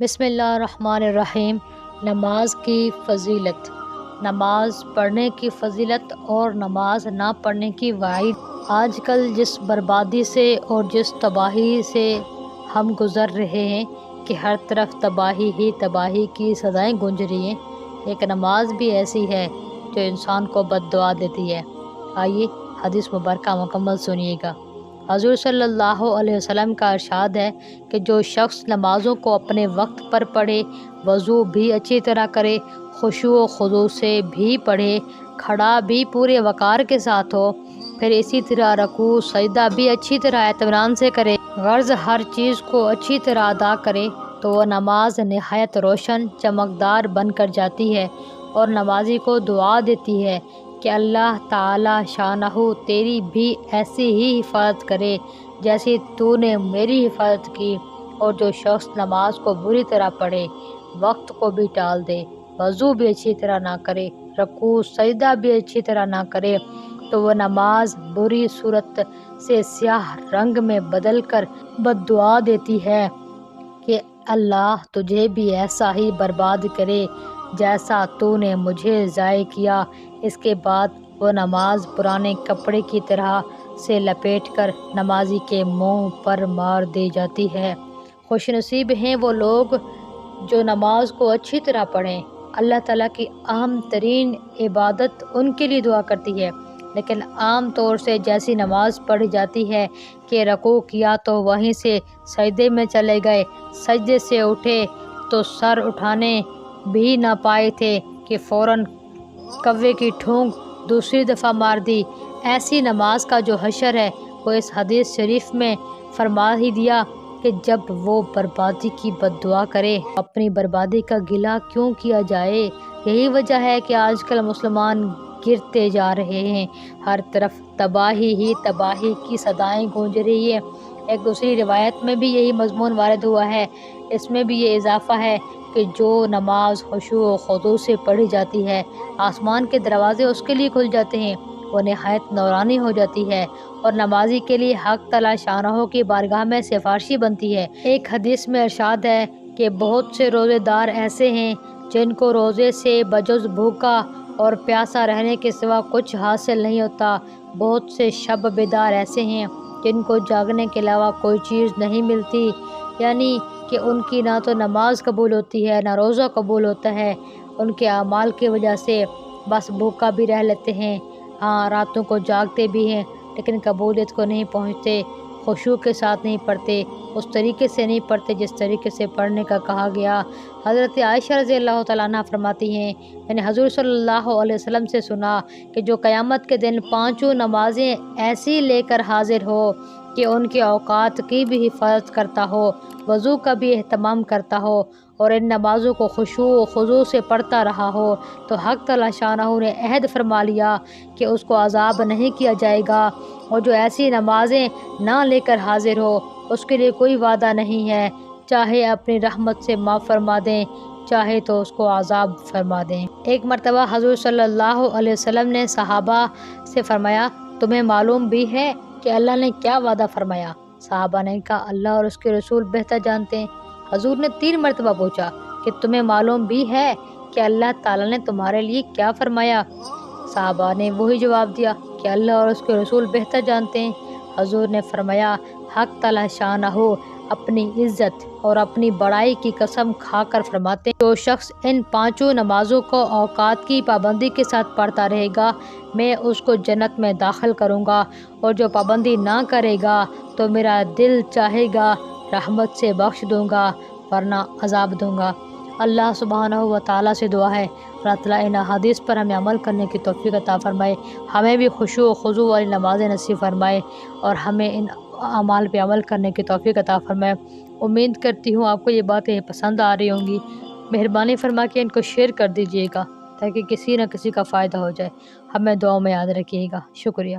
بسم اللہ الرحمن الرحیم۔ نماز کی فضیلت۔ نماز پڑھنے کی فضیلت اور نماز نہ پڑھنے کی وعید۔ آج کل جس بربادی سے اور جس تباہی سے ہم گزر رہے ہیں کہ ہر طرف تباہی ہی تباہی کی صدائیں گونج رہی ہیں، ایک نماز بھی ایسی ہے جو انسان کو بد دعا دیتی ہے۔ آئیے حدیث مبارکہ مکمل سنیے گا۔ حضور صلی اللہ علیہ وسلم کا ارشاد ہے کہ جو شخص نمازوں کو اپنے وقت پر پڑھے، وضو بھی اچھی طرح کرے، خشوع و خضوع سے بھی پڑھے، کھڑا بھی پورے وقار کے ساتھ ہو، پھر اسی طرح رکوع سجدہ بھی اچھی طرح اطمینان سے کرے، غرض ہر چیز کو اچھی طرح ادا کرے، تو وہ نماز نہایت روشن چمکدار بن کر جاتی ہے اور نمازی کو دعا دیتی ہے کہ اللہ تعالی شانہ تیری بھی ایسی ہی حفاظت کرے جیسی تو نے میری حفاظت کی۔ اور جو شخص نماز کو بری طرح پڑھے، وقت کو بھی ٹال دے، وضو بھی اچھی طرح نہ کرے، رکوع سجدہ بھی اچھی طرح نہ کرے، تو وہ نماز بری صورت سے سیاہ رنگ میں بدل کر بد دعا دیتی ہے کہ اللہ تجھے بھی ایسا ہی برباد کرے جیسا تو نے مجھے ضائع کیا۔ اس کے بعد وہ نماز پرانے کپڑے کی طرح سے لپیٹ کر نمازی کے منہ پر مار دی جاتی ہے۔ خوش نصیب ہیں وہ لوگ جو نماز کو اچھی طرح پڑھیں۔ اللہ تعالیٰ کی اہم ترین عبادت ان کے لیے دعا کرتی ہے، لیکن عام طور سے جیسی نماز پڑھی جاتی ہے کہ رکوع کیا تو وہیں سے سجدے میں چلے گئے، سجدے سے اٹھے تو سر اٹھانے بھی نہ پائے تھے کہ فوراً کوے کی ٹھونک دوسری دفعہ مار دی، ایسی نماز کا جو حشر ہے وہ اس حدیث شریف میں فرما ہی دیا کہ جب وہ بربادی کی بد دعا کرے، اپنی بربادی کا گلہ کیوں کیا جائے؟ یہی وجہ ہے کہ آج کل مسلمان گرتے جا رہے ہیں، ہر طرف تباہی ہی تباہی کی صدائیں گونج رہی ہیں۔ ایک دوسری روایت میں بھی یہی مضمون وارد ہوا ہے، اس میں بھی یہ اضافہ ہے کہ جو نماز خشوع و خضوع سے پڑھی جاتی ہے، آسمان کے دروازے اس کے لیے کھل جاتے ہیں، وہ نہایت نورانی ہو جاتی ہے اور نمازی کے لیے حق تعالی شانہ کی بارگاہ میں سفارشی بنتی ہے۔ ایک حدیث میں ارشاد ہے کہ بہت سے روزے دار ایسے ہیں جن کو روزے سے بجز بھوکا اور پیاسا رہنے کے سوا کچھ حاصل نہیں ہوتا، بہت سے شب بیدار ایسے ہیں جن کو جاگنے کے علاوہ کوئی چیز نہیں ملتی، یعنی کہ ان کی نہ تو نماز قبول ہوتی ہے نہ روزہ قبول ہوتا ہے، ان کے اعمال کی وجہ سے بس بھوکا بھی رہ لیتے ہیں، ہاں راتوں کو جاگتے بھی ہیں لیکن قبولیت کو نہیں پہنچتے، خشوع کے ساتھ نہیں پڑھتے، اس طریقے سے نہیں پڑھتے جس طریقے سے پڑھنے کا کہا گیا۔ حضرت عائشہ رضی اللہ تعالیٰ عنہ فرماتی ہیں، میں نے حضور صلی اللہ علیہ وسلم سے سنا کہ جو قیامت کے دن پانچوں نمازیں ایسی لے کر حاضر ہو کہ ان کے اوقات کی بھی حفاظت کرتا ہو، وضو کا بھی اہتمام کرتا ہو اور ان نمازوں کو خشوع و خضوع سے پڑھتا رہا ہو، تو حق تعالی شانہ نے عہد فرما لیا کہ اس کو عذاب نہیں کیا جائے گا، اور جو ایسی نمازیں نہ لے کر حاضر ہو اس کے لیے کوئی وعدہ نہیں ہے، چاہے اپنی رحمت سے معاف فرما دیں، چاہے تو اس کو عذاب فرما دیں۔ ایک مرتبہ حضور صلی اللہ علیہ وسلم نے صحابہ سے فرمایا، تمہیں معلوم بھی ہے کہ اللہ نے کیا وعدہ فرمایا؟ صحابہ نے کہا، اللہ اور اس کے رسول بہتر جانتے ہیں۔ حضور نے 3 مرتبہ پوچھا کہ تمہیں معلوم بھی ہے کہ اللہ تعالیٰ نے تمہارے لیے کیا فرمایا؟ صحابہ نے وہی جواب دیا کہ اللہ اور اس کے رسول بہتر جانتے ہیں۔ حضور نے فرمایا، حق تعالی شانہ اپنی عزت اور اپنی بڑائی کی قسم کھا کر فرماتے ہیں، جو شخص ان 5 نمازوں کو اوقات کی پابندی کے ساتھ پڑھتا رہے گا میں اس کو جنت میں داخل کروں گا، اور جو پابندی نہ کرے گا تو میرا دل چاہے گا رحمت سے بخش دوں گا ورنہ عذاب دوں گا۔ اللہ سبحانہ و تعالیٰ سے دعا ہے اللہ تعالیٰ ان احادیث پر ہمیں عمل کرنے کی توفیق عطا فرمائے، ہمیں بھی خشوع و خضوع والی نمازیں نصیب فرمائے اور ہمیں ان اعمال پہ عمل کرنے کی توفیق عطا فرمائے۔ امید کرتی ہوں آپ کو یہ باتیں پسند آ رہی ہوں گی، مہربانی فرما کے ان کو شیئر کر دیجیے گا تاکہ کسی نہ کسی کا فائدہ ہو جائے۔ ہمیں دعاؤں میں یاد رکھیے گا۔ شکریہ۔